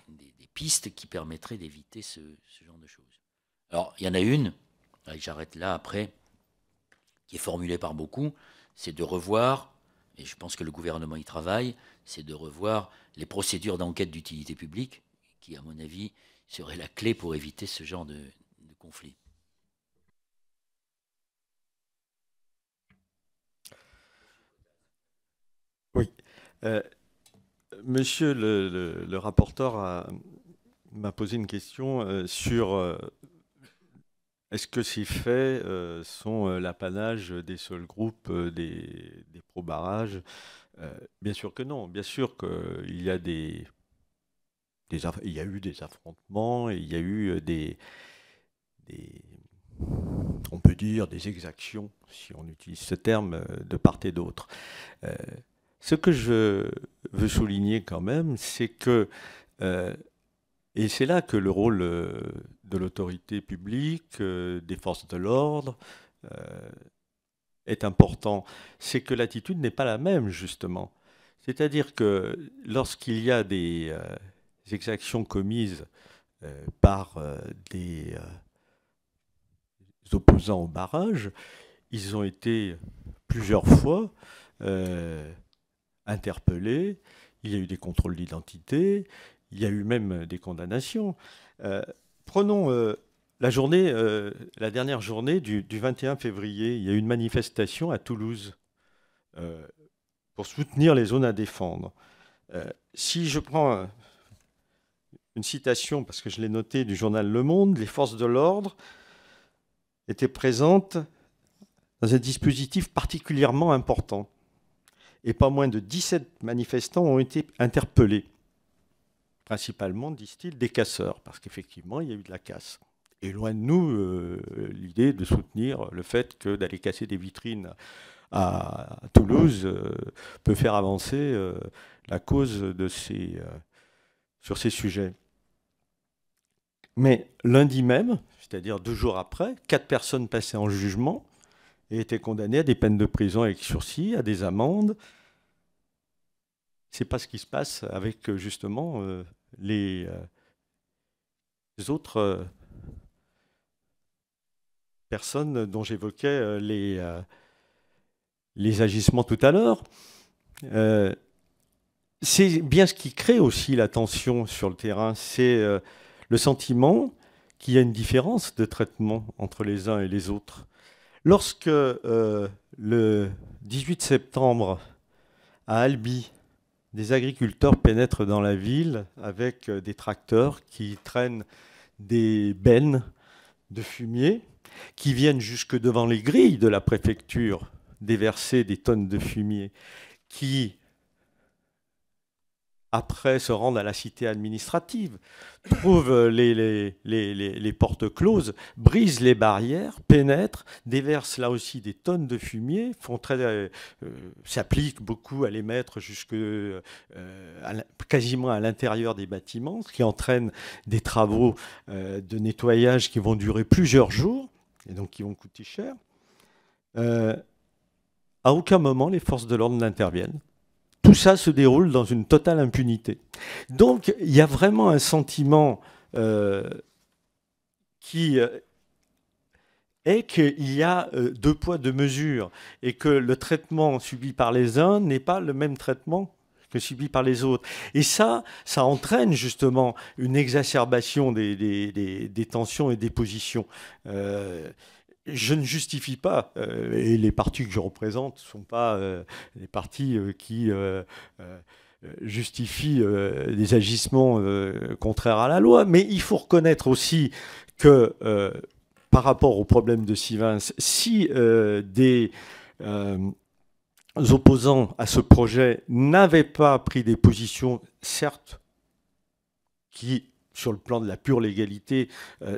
pistes qui permettraient d'éviter ce genre de choses. Alors, il y en a une, et j'arrête là après, qui est formulée par beaucoup, c'est de revoir, et je pense que le gouvernement y travaille, c'est de revoir les procédures d'enquête d'utilité publique, qui, à mon avis, serait la clé pour éviter ce genre de conflit. Oui. Monsieur le rapporteur m'a posé une question sur est-ce que ces faits sont l'apanage des seuls groupes des pro-barrages. Bien sûr que non. Bien sûr qu'il y a il y a eu des affrontements, et il y a eu on peut dire des exactions, si on utilise ce terme, de part et d'autre. Ce que je veux souligner quand même, c'est que, et c'est là que le rôle de l'autorité publique, des forces de l'ordre, est important, c'est que l'attitude n'est pas la même, justement. C'est-à-dire que lorsqu'il y a des exactions commises par des opposants au barrage, ils ont été plusieurs fois interpellés, il y a eu des contrôles d'identité, il y a eu même des condamnations. Prenons la dernière journée du 21 février, il y a eu une manifestation à Toulouse pour soutenir les zones à défendre. Si je prends une citation, parce que je l'ai notée, du journal Le Monde, les forces de l'ordre étaient présentes dans un dispositif particulièrement important. Et pas moins de 17 manifestants ont été interpellés. Principalement, disent-ils, des casseurs, parce qu'effectivement, il y a eu de la casse. Et loin de nous l'idée de soutenir le fait que d'aller casser des vitrines à Toulouse peut faire avancer la cause de sur ces sujets. Mais lundi même, c'est-à-dire 2 jours après, 4 personnes passaient en jugement et étaient condamnées à des peines de prison avec sursis, à des amendes. C'est pas ce qui se passe avec justement les autres personnes dont j'évoquais les agissements tout à l'heure. C'est bien ce qui crée aussi la tension sur le terrain, c'est le sentiment qu'il y a une différence de traitement entre les uns et les autres. Lorsque le 18 septembre, à Albi, des agriculteurs pénètrent dans la ville avec des tracteurs qui traînent des bennes de fumier, qui viennent jusque devant les grilles de la préfecture déverser des tonnes de fumier, qui, après, se rendent à la cité administrative, trouvent les portes closes, brisent les barrières, pénètrent, déversent là aussi des tonnes de fumier, s'appliquent beaucoup à les mettre jusque quasiment à l'intérieur des bâtiments, ce qui entraîne des travaux de nettoyage qui vont durer plusieurs jours et donc qui vont coûter cher. À aucun moment, les forces de l'ordre n'interviennent. Tout ça se déroule dans une totale impunité. Donc, il y a vraiment un sentiment qui est qu'il y a 2 poids, 2 mesures, et que le traitement subi par les uns n'est pas le même traitement que subi par les autres. Et ça entraîne justement une exacerbation des tensions et des positions. Je ne justifie pas, et les partis que je représente ne sont pas les partis qui justifient des agissements contraires à la loi, mais il faut reconnaître aussi que par rapport au problème de Sivins, si des opposants à ce projet n'avaient pas pris des positions, certes, qui sur le plan de la pure légalité,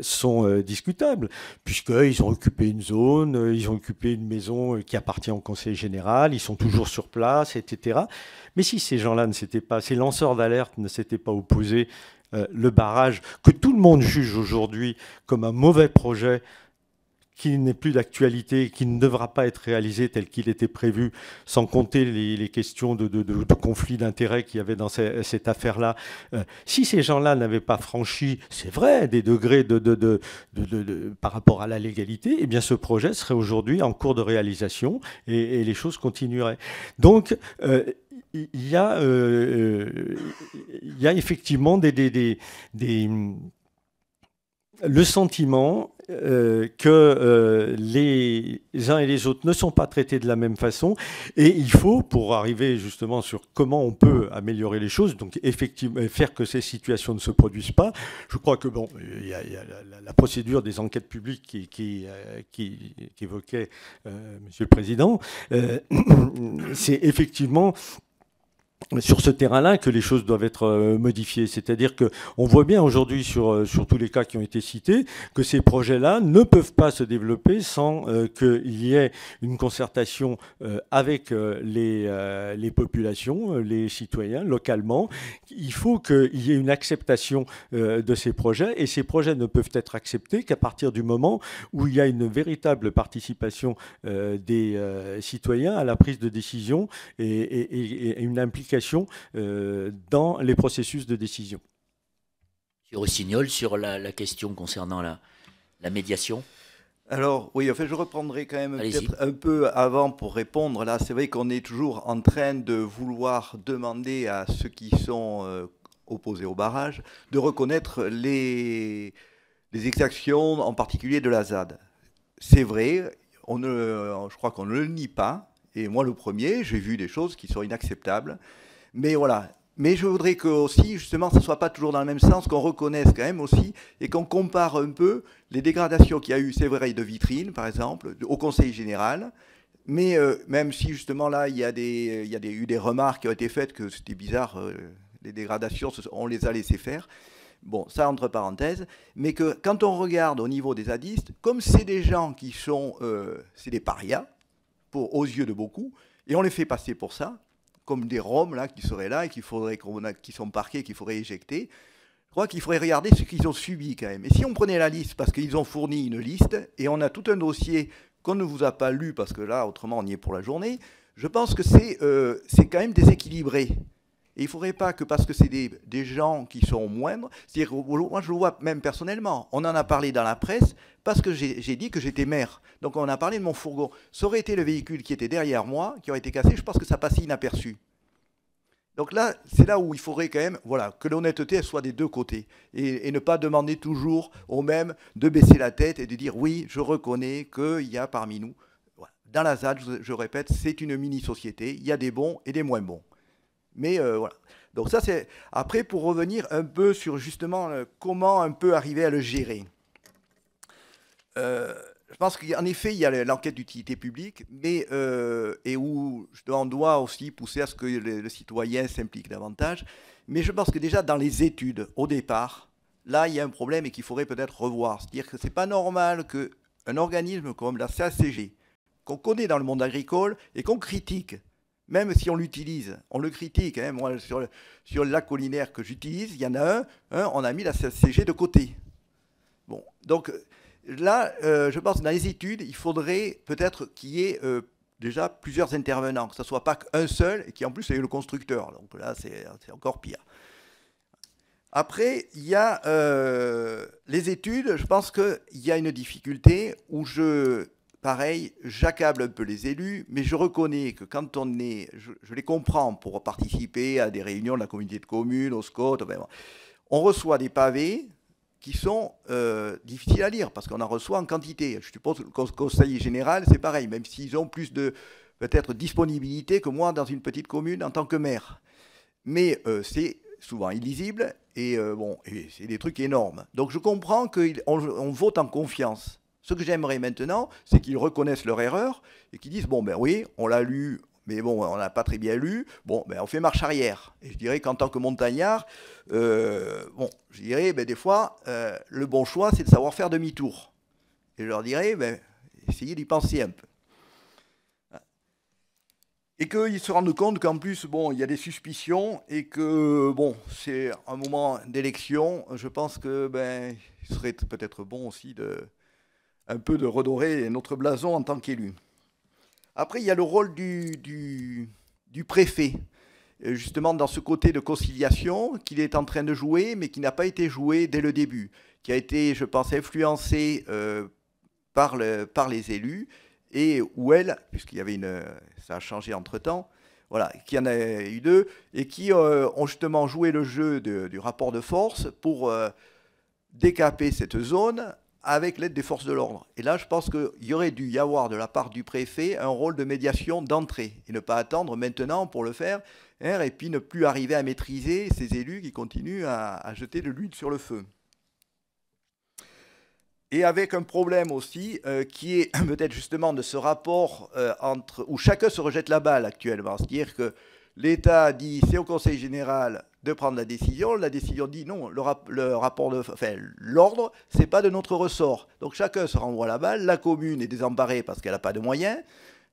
sont discutables, puisqu'ils ont occupé une zone, ils ont occupé une maison qui appartient au Conseil général, ils sont toujours sur place, etc. Mais si ces gens-là ne s'étaient pas, ces lanceurs d'alerte ne s'étaient pas opposés, le barrage, que tout le monde juge aujourd'hui comme un mauvais projet, qui n'est plus d'actualité, qui ne devra pas être réalisé tel qu'il était prévu, sans compter les questions de conflit d'intérêts qu'il y avait dans cette affaire-là. Si ces gens-là n'avaient pas franchi, c'est vrai, des degrés par rapport à la légalité, eh bien ce projet serait aujourd'hui en cours de réalisation et les choses continueraient. Donc, il y a effectivement le sentiment que les uns et les autres ne sont pas traités de la même façon, et il faut, pour arriver justement sur comment on peut améliorer les choses, donc effectivement faire que ces situations ne se produisent pas, je crois que bon, il y a la procédure des enquêtes publiques qui évoquait Monsieur le Président, c'est effectivement sur ce terrain-là que les choses doivent être modifiées. C'est-à-dire qu'on voit bien aujourd'hui sur tous les cas qui ont été cités que ces projets-là ne peuvent pas se développer sans qu'il y ait une concertation avec les populations, les citoyens, localement. Il faut qu'il y ait une acceptation de ces projets, et ces projets ne peuvent être acceptés qu'à partir du moment où il y a une véritable participation des citoyens à la prise de décision et une implication dans les processus de décision. Monsieur Rossignol, sur la question concernant la médiation. Alors, oui, en fait, je reprendrai quand même peut-être un peu avant pour répondre. Là, c'est vrai qu'on est toujours en train de vouloir demander à ceux qui sont opposés au barrage de reconnaître les exactions, en particulier de la ZAD. C'est vrai, je crois qu'on ne le nie pas. Et moi, le premier, j'ai vu des choses qui sont inacceptables. Mais voilà. Mais je voudrais que aussi, justement, ça ne soit pas toujours dans le même sens, qu'on reconnaisse quand même aussi et qu'on compare un peu les dégradations qu'il y a eu, c'est vrai, de vitrines, par exemple, au Conseil général. Mais même si, justement, là, il y a eu des remarques qui ont été faites que c'était bizarre, les dégradations, on les a laissées faire. Bon, ça entre parenthèses, mais que quand on regarde au niveau des zadistes, comme c'est des gens qui sont, c'est des parias, aux yeux de beaucoup, et on les fait passer pour ça, comme des Roms là, qui seraient là et qui sont parqués, qu'il faudrait éjecter. Je crois qu'il faudrait regarder ce qu'ils ont subi quand même. Et si on prenait la liste, parce qu'ils ont fourni une liste, et on a tout un dossier qu'on ne vous a pas lu, parce que là, autrement, on y est pour la journée, je pense que c'est quand même déséquilibré. Et il ne faudrait pas que, parce que c'est des gens qui sont moindres, c'est-à-dire, moi je le vois même personnellement, on en a parlé dans la presse, parce que j'ai dit que j'étais maire. Donc on a parlé de mon fourgon. Ça aurait été le véhicule qui était derrière moi, qui aurait été cassé, je pense que ça passait inaperçu. Donc là, c'est là où il faudrait quand même, voilà, que l'honnêteté soit des deux côtés. Et ne pas demander toujours aux mêmes de baisser la tête et de dire oui, je reconnais qu'il y a parmi nous. Voilà. Dans la ZAD, je répète, c'est une mini-société, il y a des bons et des moins bons. Mais voilà. Donc ça, c'est... Après, pour revenir un peu sur justement comment un peu arriver à le gérer. Je pense qu'en effet, il y a l'enquête d'utilité publique, mais, et où on doit aussi pousser à ce que le citoyen s'implique davantage. Mais je pense que déjà dans les études, au départ, là, il y a un problème et qu'il faudrait peut-être revoir. C'est-à-dire que ce n'est pas normal qu'un organisme comme la CACG, qu'on connaît dans le monde agricole et qu'on critique, même si on l'utilise, on le critique. Hein. Moi, sur le lac collinaire que j'utilise, il y en a on a mis la CACG de côté. Bon, donc là, je pense que dans les études, il faudrait peut-être qu'il y ait déjà plusieurs intervenants, que ce ne soit pas qu'un seul et qui en plus est le constructeur. Donc là, c'est encore pire. Après, il y a les études. Je pense qu'il y a une difficulté où pareil, j'accable un peu les élus, mais je reconnais que quand on est... Je les comprends pour participer à des réunions de la communauté de communes, au SCOT, on reçoit des pavés qui sont difficiles à lire, parce qu'on en reçoit en quantité. Je suppose que le conseiller général, c'est pareil, même s'ils ont plus de, peut-être, disponibilité que moi dans une petite commune en tant que maire. Mais c'est souvent illisible, et c'est des trucs énormes. Donc je comprends qu'on vote en confiance. Ce que j'aimerais maintenant, c'est qu'ils reconnaissent leur erreur, et qu'ils disent, bon, ben oui, on l'a lu, mais bon, on n'a pas très bien lu, bon, ben on fait marche arrière. Et je dirais qu'en tant que montagnard, je dirais, ben, des fois, le bon choix, c'est de savoir faire demi-tour. Et je leur dirais, ben, essayez d'y penser un peu. Et qu'ils se rendent compte qu'en plus, bon, il y a des suspicions, et que, bon, c'est un moment d'élection, je pense que, ben, il serait peut-être bon aussi un peu de redorer notre blason en tant qu'élu. Après, il y a le rôle du préfet, justement dans ce côté de conciliation qu'il est en train de jouer, mais qui n'a pas été joué dès le début, qui a été, je pense, influencé par les élus, et où puisqu'il y avait ça a changé entre-temps, voilà, qu'il y en a eu deux, et qui ont justement joué le jeu du rapport de force pour décaper cette zone, avec l'aide des forces de l'ordre. Et là, je pense qu'il y aurait dû y avoir de la part du préfet un rôle de médiation d'entrée, et ne pas attendre maintenant pour le faire, hein, et puis ne plus arriver à maîtriser ces élus qui continuent à jeter de l'huile sur le feu. Et avec un problème aussi qui est peut-être justement de ce rapport où chacun se rejette la balle actuellement. C'est-à-dire que l'État dit c'est au Conseil général de prendre la décision dit non, l'ordre, c'est pas de notre ressort. Donc chacun se renvoie la balle, la commune est désemparée parce qu'elle n'a pas de moyens.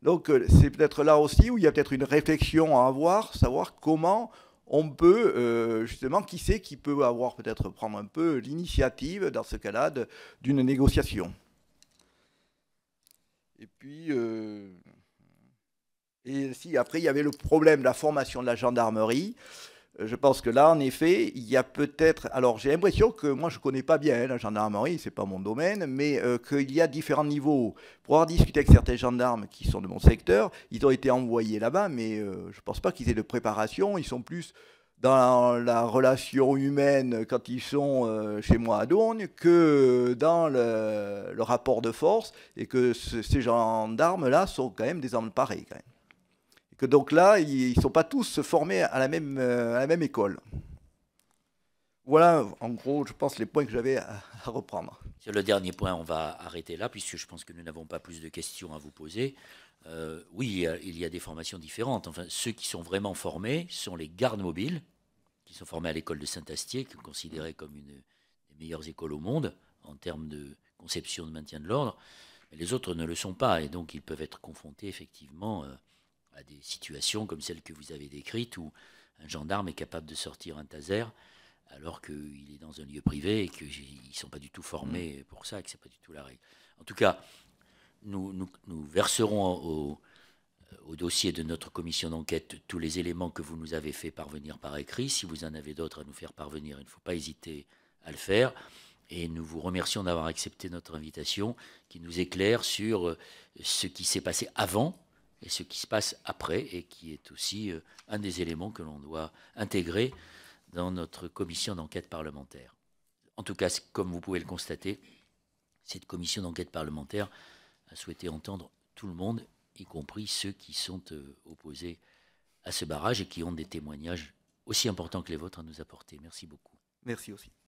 Donc c'est peut-être là aussi où il y a peut-être une réflexion à avoir, savoir comment on peut, justement, qui c'est qui peut avoir peut-être prendre un peu l'initiative dans ce cas-là d'une négociation. Et puis... Et si après il y avait le problème de la formation de la gendarmerie, je pense que là en effet il y a peut-être, alors j'ai l'impression que moi je connais pas bien la gendarmerie, c'est pas mon domaine, mais qu'il y a différents niveaux. Pour avoir discuté avec certains gendarmes qui sont de mon secteur, ils ont été envoyés là-bas, mais je pense pas qu'ils aient de préparation, ils sont plus dans la relation humaine quand ils sont chez moi à Dourgne que dans le rapport de force, et que ces gendarmes-là sont quand même désemparés quand même. Et que donc là, ils ne sont pas tous formés à la même école. Voilà, en gros, je pense, les points que j'avais à reprendre. Sur le dernier point, on va arrêter là, puisque je pense que nous n'avons pas plus de questions à vous poser. Oui, il y a des formations différentes. Enfin, ceux qui sont vraiment formés sont les gardes mobiles, qui sont formés à l'école de Saint-Astier, qui est considérée comme une des meilleures écoles au monde en termes de conception de maintien de l'ordre. Mais les autres ne le sont pas, et donc ils peuvent être confrontés effectivement à des situations comme celle que vous avez décrite, où un gendarme est capable de sortir un taser alors qu'il est dans un lieu privé et qu'ils ne sont pas du tout formés pour ça et que ce n'est pas du tout la règle. En tout cas, nous verserons au dossier de notre commission d'enquête tous les éléments que vous nous avez fait parvenir par écrit. Si vous en avez d'autres à nous faire parvenir, il ne faut pas hésiter à le faire. Et nous vous remercions d'avoir accepté notre invitation qui nous éclaire sur ce qui s'est passé avant et ce qui se passe après, et qui est aussi un des éléments que l'on doit intégrer dans notre commission d'enquête parlementaire. En tout cas, comme vous pouvez le constater, cette commission d'enquête parlementaire a souhaité entendre tout le monde, y compris ceux qui sont opposés à ce barrage et qui ont des témoignages aussi importants que les vôtres à nous apporter. Merci beaucoup. Merci aussi.